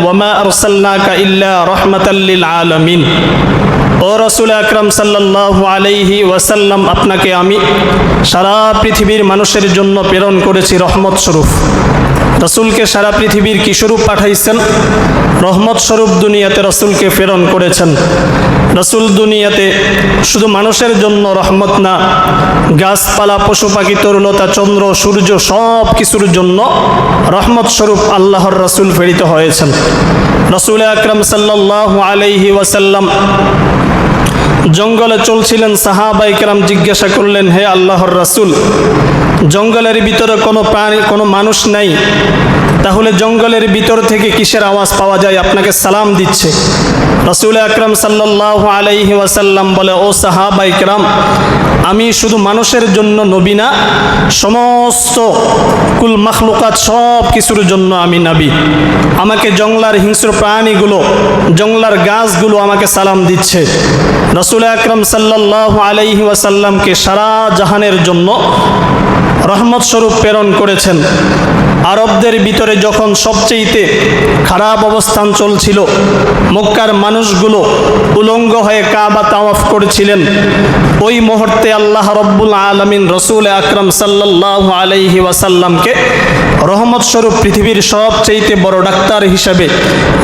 ওয়ামা আরসালনাকা ইল্লা রাহমাতাল লিল আলামিন। ও রাসূল আকরাম সাল্লাল্লাহু আলাইহি ওয়াসাল্লাম, আপনাকে আমি সারা পৃথিবীর মানুষের জন্য প্রেরণ করেছি রহমত স্বরূপ। রাসূলকে সারা পৃথিবীর কি স্বরূপ পাঠাইছেন? রহমত স্বরূপ দুনিয়াতে রাসূলকে প্রেরণ করেছেন। রাসূল দুনিয়াতে শুধু মানুষের জন্য রহমত না, গাছপালা, পশু পাখি, তরুলতা, চন্দ্র সূর্য সব কিছুর জন্য রহমত স্বরূপ আল্লাহর রাসূল প্রেরিত হয়েছেন। রাসূল আকরাম সাল্লাল্লাহু আলাইহি ওয়াসাল্লাম জঙ্গলে চলছিলেন। সাহাবায়ে কেরাম জিজ্ঞাসা করলেন, হে আল্লাহর রাসূল, জঙ্গলের ভিতরে কোনো প্রাণী, কোনো মানুষ নাই, তাহলে জঙ্গলের ভিতর থেকে কিসের আওয়াজ পাওয়া যায়? আপনাকে সালাম দিচ্ছে। রাসূল আকরাম সাল্লাল্লাহু আলাইহি ওয়াসাল্লাম বলে, ও সাহাবায়ে কেরাম, আমি শুধু মানুষের জন্য নবী না, সমস্ত কুল মাখলুকাত সব কিছুর জন্য আমি নবী। আমাকে জঙ্গলার হিংস্র প্রাণীগুলো, জঙ্গলার গাছগুলো আমাকে সালাম দিচ্ছে। রাসূল আকরাম সাল্লাল্লাহু আলাইহি ওয়াসাল্লামকে সারা জাহানের জন্য রহমত স্বরূপ প্রেরণ করেছেন। আরবদের ভিতরে যখন সবচেয়ে খারাপ অবস্থান চলছিল, মক্কার মানুষগুলো উলঙ্গ হয়ে কাবা তাওয়াফ করেছিলেন, ওই মুহূর্তে আল্লাহ রব্বুল আলামিন রাসূল আকরাম সাল্লাল্লাহু আলাইহি ওয়াসাল্লামকে রহমত স্বরূপ পৃথিবীর সবচেয়ে বড় ডাক্তার হিসাবে,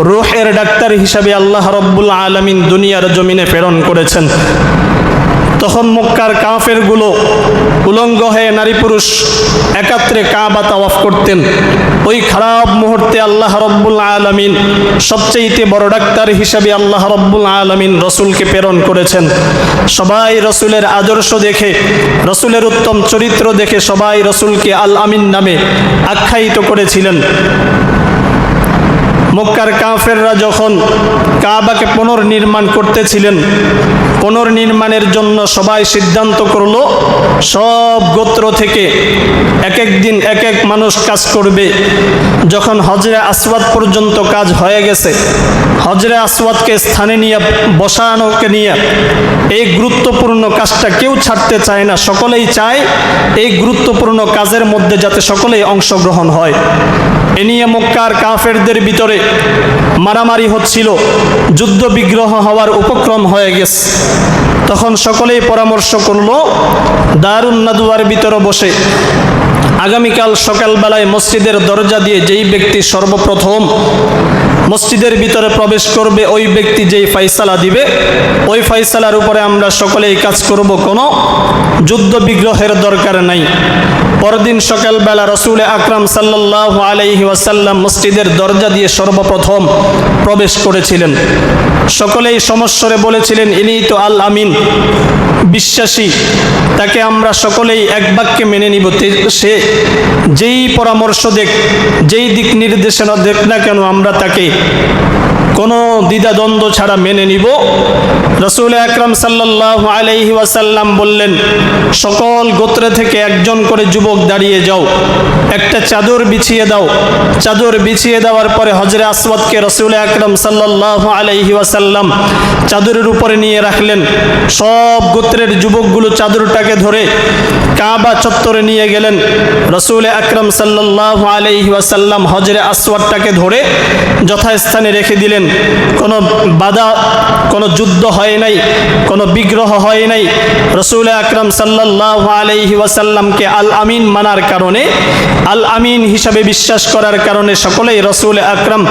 রূহের ডাক্তার হিসাবে আল্লাহ রব্বুল আলামিন দুনিয়ার জমিনে প্রেরণ করেছেন। তখন মক্কার কাফেরগুলো উলঙ্গ হয়ে নারী পুরুষ একাত্রে কাবা তাওয়াফ করতেন। ওই খারাপ মুহূর্তে আল্লাহ রব্বুল আলামিন সবচেয়ে বড় ডাক্তার হিসাবে আল্লাহ রব্বুল আলামিন রসুলকে প্রেরণ করেছেন। সবাই রসুলের আদর্শ দেখে, রসুলের উত্তম চরিত্র দেখে সবাই রসুলকে আল আমিন নামে আখ্যায়িত করেছিলেন। মক্কার কাফেররা যখন কাবাকে পুনর্নির্মাণ করতেছিলেন, পুনর্নির্মাণের জন্য সবাই সিদ্ধান্ত করলো সব গোত্র থেকে এক এক দিন এক এক মানুষ কাজ করবে। যখন হজরে আসওয়াদ পর্যন্ত কাজ হয়ে গেছে, হজরে আসওয়াদকে স্থানে নিয়ে বসানোকে নিয়ে এই গুরুত্বপূর্ণ কাজটা কেউ ছাড়তে চায় না, সকলেই চায় এই গুরুত্বপূর্ণ কাজের মধ্যে যাতে সকলেই অংশগ্রহণ হয়। এ নিয়ে মক্কার কাফেরদের ভিতরে মারামারি হচ্ছিল, যুদ্ধ বিগ্রহ হওয়ার উপক্রম হয়ে গেছে। তখন সকলেই পরামর্শ করলো দারুন নাদওয়ার ভিতরে বসে আগামীকাল সকালবেলায় মসজিদের দরজা দিয়ে যেই ব্যক্তি সর্বপ্রথম মসজিদের ভিতরে প্রবেশ করবে, ওই ব্যক্তি যেই ফয়সালা দিবে, ওই ফয়সালার উপরে আমরা সকলেই কাজ করব, কোনো যুদ্ধ বিগ্রহের দরকার নাই। পরদিন সকালবেলা রাসূল আকরাম সাল্লাল্লাহু আলাইহি ওয়াসাল্লাম মসজিদের দরজা দিয়ে সর্বপ্রথম প্রবেশ করেছিলেন। সকলেই সমস্বরে বলেছিলেন, ইনি তো আল আমিন, বিশ্বাসী, তাকে আমরা সকলেই এক বাক্যে মেনে নিব। সে যেই পরামর্শ দেখ, যেই দিক নির্দেশনা দেখ না কেন, আমরা তাকে কোনো দ্বিধাদ্বন্দ্ব ছাড়া মেনে নিব। রাসূল আকরাম সাল্লাল্লাহু আলাইহি ওয়াসাল্লাম বললেন, সকল গোত্র থেকে একজন করে যুবক দাঁড়িয়ে যাও, একটা চাদর বিছিয়ে দাও। চাদর বিছিয়ে দেওয়ার পরে হজরে আসওয়াদকে রাসূল আকরাম সাল্লাল্লাহু আলাইহি ওয়াসাল্লাম চাদরের উপরে নিয়ে রাখলেন। সব গোত্রের যুবকগুলো চাদরটাকে ধরে কাবা চত্বরে নিয়ে গেলেন। রাসূল আকরাম সাল্লাল্লাহু আলাইহি ওয়াসাল্লাম হজরে আসওয়াদটাকে ধরে যথাস্থানে রেখে দিলেন। কোনো বাধা, কোনো যুদ্ধ হয় নাই, কোনো বিগ্রহ হয় নাই। রাসূল আকরাম সাল্লাল্লাহু আলাইহি ওয়াসাল্লামকে আল আমিন মানার কারণে, আল আমিন হিসাবে বিশ্বাস করার কারণে সকলেই রাসূল আকরাম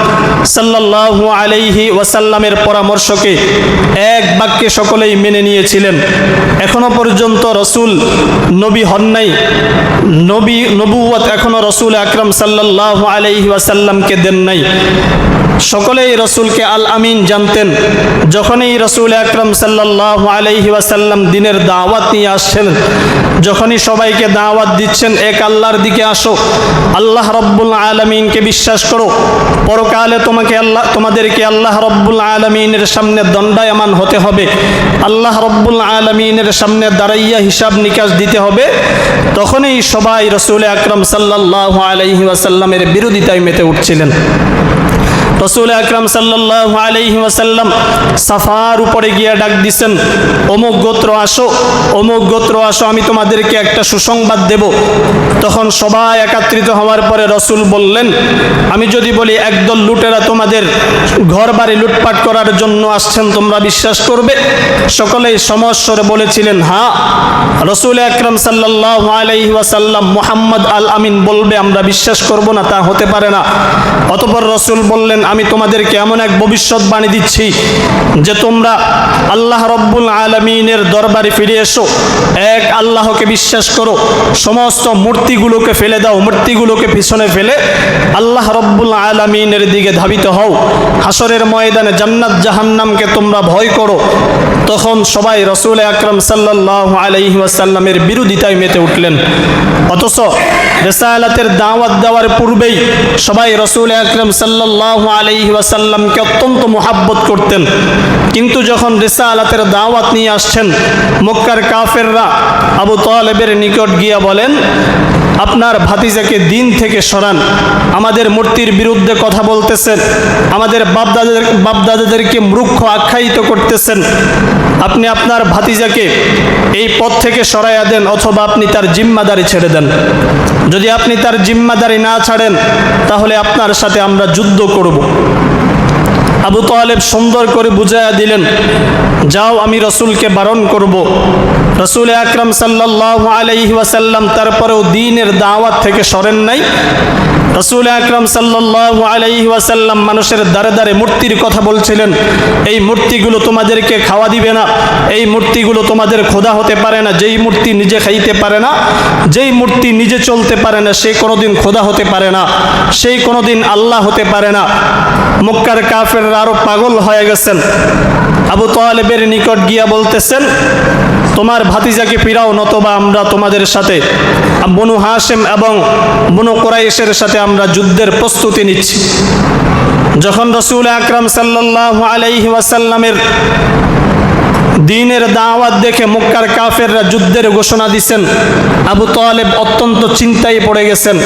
সাল্লাল্লাহু আলাইহি ওয়াসাল্লামের পরামর্শকে এক বাক্যে সকলেই মেনে নিয়েছিলেন। এখনো পর্যন্ত রাসূল নবী হন নাই, নবুয়ত এখনো রাসূল আকরাম সাল্লাল্লাহু আলাইহি ওয়াসাল্লামকে দেন নাই। সকলেই রাসূলকে আল আমিন জানতেন। যখনই রাসূল আকরাম সাল্লাল্লাহু আলাইহি ওয়াসাল্লাম দিনের দাওয়াত নিয়ে আসছেন, যখনই সবাইকে দাওয়াত দিচ্ছেন, এক আল্লাহর দিকে আসো, আল্লাহ রব্বুল আলামিনকে বিশ্বাস করো, পরকালে তোমাদেরকে আল্লাহ রব্বুল আলামিনের সামনে দণ্ডায়মান হতে হবে, আল্লাহ রব্বুল আলামিনের সামনে দাঁড়াইয়া হিসাব নিকাশ দিতে হবে, তখনই সবাই রাসূল আকরাম সাল্লাল্লাহু আলাইহি ওয়াসাল্লামের বিরোধিতায় মেতে উঠছিলেন। রাসূল আকরাম সাল্লাল্লাহু আলাইহি ওয়াসাল্লাম সাফার উপরে গিয়ে ডাক দিছেন, অমুক গোত্র আসো, অমুক গোত্র আসো, আমি তোমাদেরকে একটা সুসংবাদ দেব। তখন সবাই একত্রিত হওয়ার পরে রাসূল বললেন, আমি যদি বলি একদল লুটেরা তোমাদের ঘর বাড়ি লুটপাট করার জন্য আসছেন, তোমরা বিশ্বাস করবে? সকলেই সমস্বরে বলেছিলেন হ্যাঁ। রাসূল আকরাম সাল্লাল্লাহু আলাইহি ওয়াসাল্লাম মুহাম্মদ আল আমিন বলবে আমরা বিশ্বাস করব না, তা হতে পারে না। অতঃপর রাসূল বললেন, আমি তোমাদেরকে এমন এক ভবিষ্যৎবাণী দিচ্ছি যে তোমরা আল্লাহ রব্বুল আলামিনের দরবারে ফিরে এসো, এক আল্লাহকে বিশ্বাস করো, সমস্ত মূর্তিগুলোকে ফেলে দাও, মূর্তিগুলোকে পিছনে ফেলে আল্লাহ রব্বুল আলামিনের দিকে ধাবিত হও, হাসরের ময়দানে জান্নাত জাহান্নামকে তোমরা ভয় করো। তখন সবাই রাসূল আকরাম সাল্লাল্লাহু আলাইহি ওয়াসাল্লামের বিরোধিতায় মেতে উঠলেন। অথচ রিসালাতের দাওয়াত দেওয়ার পূর্বেই সবাই রাসূল আকরাম সাল্লাল্লাহু আলাইহি ওয়াসাল্লামকে অত্যন্ত মুহাব্বত করতেন। কিন্তু যখন রিসালাতের দাওয়াত নিয়ে আসছেন, মক্কার কাফেররা আবু তালেবের নিকট গিয়া বলেন, আপনার ভাতিজাকে দিন থেকে সরান, আমাদের মূর্তির বিরুদ্ধে কথা বলতেছেন, আমাদের বাপদাদাদেরকে মূর্খ আখ্যায়িত করতেছেন, আপনি আপনার ভাতিজাকে এই পথ থেকে সরাইয়া দেন, অথবা আপনি তার জিম্মাদারি ছেড়ে দেন। যদি আপনি তার জিম্মাদারি না ছাড়েন তাহলে আপনার সাথে আমরা যুদ্ধ করব। আবু তালেব সুন্দর করে বুঝাইয়া দিলেন, যাও আমি রাসূলকে বারণ করব। রাসূল আকরাম সাল্লাল্লাহু আলাইহি ওয়াসাল্লাম তারপরেও দ্বীনের দাওয়াত থেকে সরেন নাই। রাসূল আকরাম সাল্লাল্লাহু আলাইহি ওয়াসাল্লাম মানুষের দ্বারে দ্বারে মূর্তির কথা বলছিলেন, এই মূর্তিগুলো তোমাদেরকে খাওয়া দিবে না, এই মূর্তিগুলো তোমাদের খোদা হতে পারে না। যেই মূর্তি নিজে খাইতে পারে না, যেই মূর্তি নিজে চলতে পারে না, সে কোনোদিন খোদা হতে পারে না, সেই কোনোদিন আল্লাহ হতে পারে না। মক্কার কাফেররা আরো পাগল হয়ে গেছেন। আবু তালেবের নিকট গিয়া বলতেছেন, তোমার ভাতিজাকে ফিরাও, নতবা আমরা তোমাদের সাথে বনু হাশিম এবং বনু কুরাইশের সাথে আমরা যুদ্ধের প্রস্তুতি নিচ্ছি। যখন রাসূল আকরাম সাল্লাল্লাহু আলাইহি ওয়াসাল্লামের দ্বীনের দাওয়াত দেখে মক্কার কাফেররা যুদ্ধের ঘোষণা দিচ্ছেন, আবু তালেব অত্যন্ত চিন্তায় পড়ে গেছেন।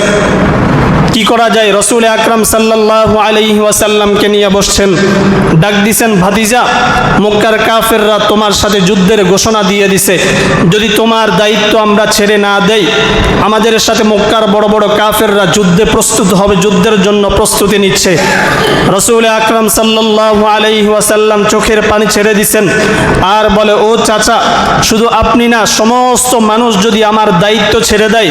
কি করা যায়? রাসূল আকরাম সাল্লাল্লাহু আলাইহি ওয়াসাল্লামকে নিয়ে বসছেন, ডাক দিছেন, ভাতিজা, মক্কার কাফেররা তোমার সাথে যুদ্ধের ঘোষণা দিয়ে দিছে, যদি তোমার দায়িত্ব আমরা ছেড়ে না দেই, আমাদের সাথে মক্কার বড় বড় কাফেররা যুদ্ধে প্রস্তুত হবে, যুদ্ধের জন্য প্রস্তুতি নিচ্ছে। রাসূল আকরাম সাল্লাল্লাহু আলাইহি ওয়াসাল্লাম চোখের পানি ছেড়ে দিছেন আর বলে, ও চাচা, শুধু আপনি না, সমস্ত মানুষ যদি আমার দায়িত্ব ছেড়ে দেয়,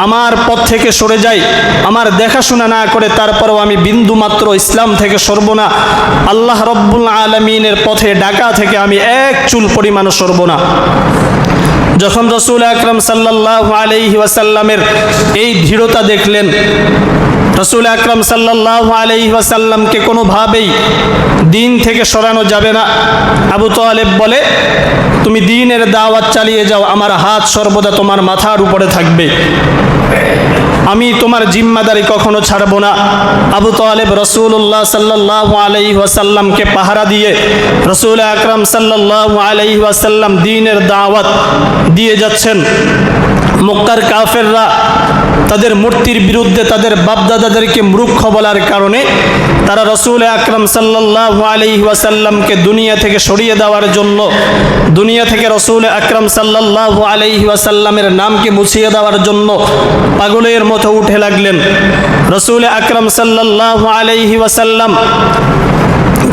আমার পথ থেকে সরে যায়, আমার দেখাশোনা না করে, তারপরেও আমি বিন্দু মাত্র ইসলাম থেকে সরব না, আল্লাহ রব্বুল আলামিনের পথে ডাকা থেকে আমি এক চুল পরিমাণও সরব না। যখন রাসূল আকরাম সাল্লাল্লাহু আলাইহি ওয়াসাল্লামের এই দৃঢ়তা দেখলেন, রাসূল আকরাম সাল্লাল্লাহু আলাইহি ওয়াসাল্লামকে কোনোভাবেই দ্বীন থেকে সরানো যাবে না। আবু তালেব বলে, তুমি দ্বীনের দাওয়াত চালিয়ে যাও, আমার হাত সর্বদা তোমার মাথার উপরে থাকবে, আমি তোমার জিম্মাদারি কখনো ছাড়ব না। আবু তালেব রাসূলুল্লাহ সাল্লাল্লাহু আলাইহি ওয়াসাল্লামকে পাহারা দিয়ে রাসূল আকরাম সাল্লাল্লাহু আলাইহি ওয়াসাল্লাম দ্বীনের দাওয়াত দিয়ে যাচ্ছেন। মক্কার কাফেররা তাদের মূর্তির বিরুদ্ধে তাদের বাপদাদাদেরকে মূর্খ বলার কারণে তারা রাসূল আকরাম সাল্লাল্লাহু আলাইহি ওয়াসাল্লামকে দুনিয়া থেকে সরিয়ে দেওয়ার জন্য, দুনিয়া থেকে রাসূল আকরাম সাল্লাল্লাহু আলাইহি ওয়াসাল্লামের নামকে মুছিয়ে দেওয়ার জন্য পাগলের মতো উঠে লাগলেন। রাসূল আকরাম সাল্লাল্লাহু আলাইহি ওয়াসাল্লাম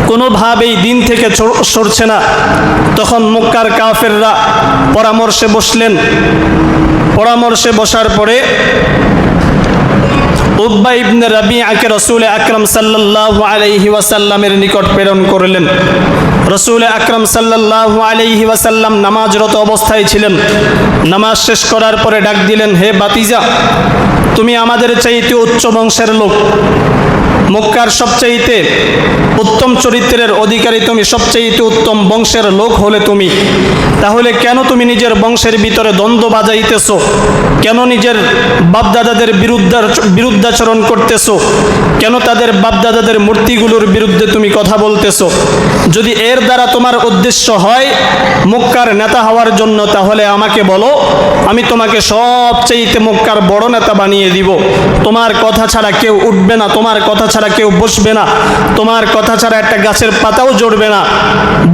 কোনোভাবেই দিন থেকে সরছে না। তখন মক্কার কাফেররা পরামর্শে বসলেন। পরামর্শে বসার পরে উতবা ইবনে রাবিআকে রাসূল আকরাম সাল্লাল্লাহু আলাইহি ওয়াসাল্লামের নিকট প্রেরণ করলেন। রাসূল আকরাম সাল্লাল্লাহু আলাইহি ওয়াসাল্লাম নামাজরত অবস্থায় ছিলেন। নামাজ শেষ করার পরে ডাক দিলেন, হে ভাতিজা, তুমি আমাদের চাইতে উচ্চ বংশের লোক, মক্কার সবচাইতে উত্তম চরিত্রের অধিকারী তুমি, সবচাইতে উত্তম বংশের লোক হলে তুমি, তাহলে কেন তুমি নিজের বংশের ভিতরে দ্বন্দ্ব বাজাইতেছো? কেন নিজের বাপদাদাদের বিরুদ্ধাচরণ করতেছো? কেন তাদের বাপদাদাদের মূর্তিগুলোর বিরুদ্ধে তুমি কথা বলতেছো? যদি এর দ্বারা তোমার উদ্দেশ্য হয় মক্কার নেতা হওয়ার জন্য, তাহলে আমাকে বলো, আমি তোমাকে সবচাইতে মক্কার বড় নেতা বানিয়ে দিব। তোমার কথা ছাড়া কেউ উঠবে না, তোমার কথা ছাড়া ছাড়া কেউ বসবে না, তোমার কথা ছাড়া একটা গাছের পাতাও জড়বে না,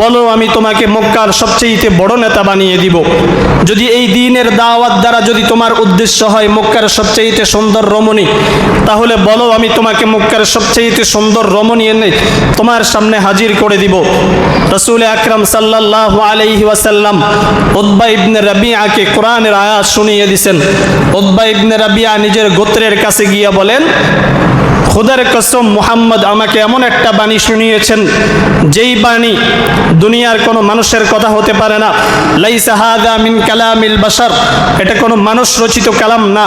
বলো আমি তোমাকে মক্কার সবচেয়ে বড় নেতা বানিয়ে দিব। যদি এই দ্বীনের দাওয়াত দ্বারা যদি তোমার উদ্দেশ্য হয় মক্কার সবচেয়ে সুন্দর রমণী, তাহলে বলো আমি তোমাকে মক্কার সবচেয়ে সুন্দর রমণী এনে তোমার সামনে হাজির করে দিব। রাসূল আকরাম সাল্লাল্লাহু আলাইহি ওয়াসাল্লাম উতবা ইবনে রাবিআকে কোরআনের আয়াত শুনিয়ে দিয়েছেন। উতবা ইবনে রাবিআ নিজের গোত্রের কাছে গিয়ে বলেন, খোদার কসম মুহাম্মদ আমাকে এমন একটা বাণী শুনিয়েছেন যেই বাণী দুনিয়ার কোনো মানুষের কথা হতে পারে না। লাইসা হাযা মিন কালামিল বাশার, এটা কোনো মানুষ রচিত কালাম না।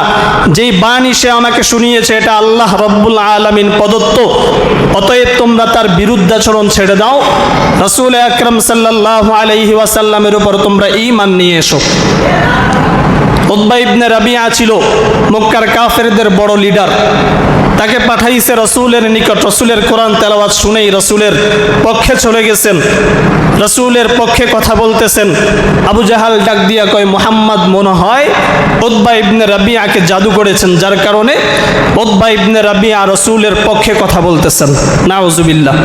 যেই বাণী সে আমাকে শুনিয়েছে এটা আল্লাহ রব্বুল আলামিন প্রদত্ত, অতএব তোমরা তার বিরুদ্ধাচরণ ছেড়ে দাও, রাসূল আকরাম সাল্লাল্লাহু আলাইহি ওয়াসাল্লামের উপর তোমরা ঈমান নিয়ে এসো। উতবা ইবনে রাবিআ ছিল মক্কার কাফেরদের বড় লিডার। তাকে পাঠাইছে রসুলের নিকট। রসুলের কোরআন তেলাওয়াত শুনেই রসুলের পক্ষে চলে গেছেন, রসুলের পক্ষে কথা বলতেছেন। আবু জাহাল ডাক দিয়া কয়, মুহাম্মদ মনে হয় উতবা ইবনে রাবিআকে জাদু করেছেন, যার কারণে উতবা ইবনে রাবিআ রসুলের পক্ষে কথা বলতেছেন। নাউজুবিল্লাহ।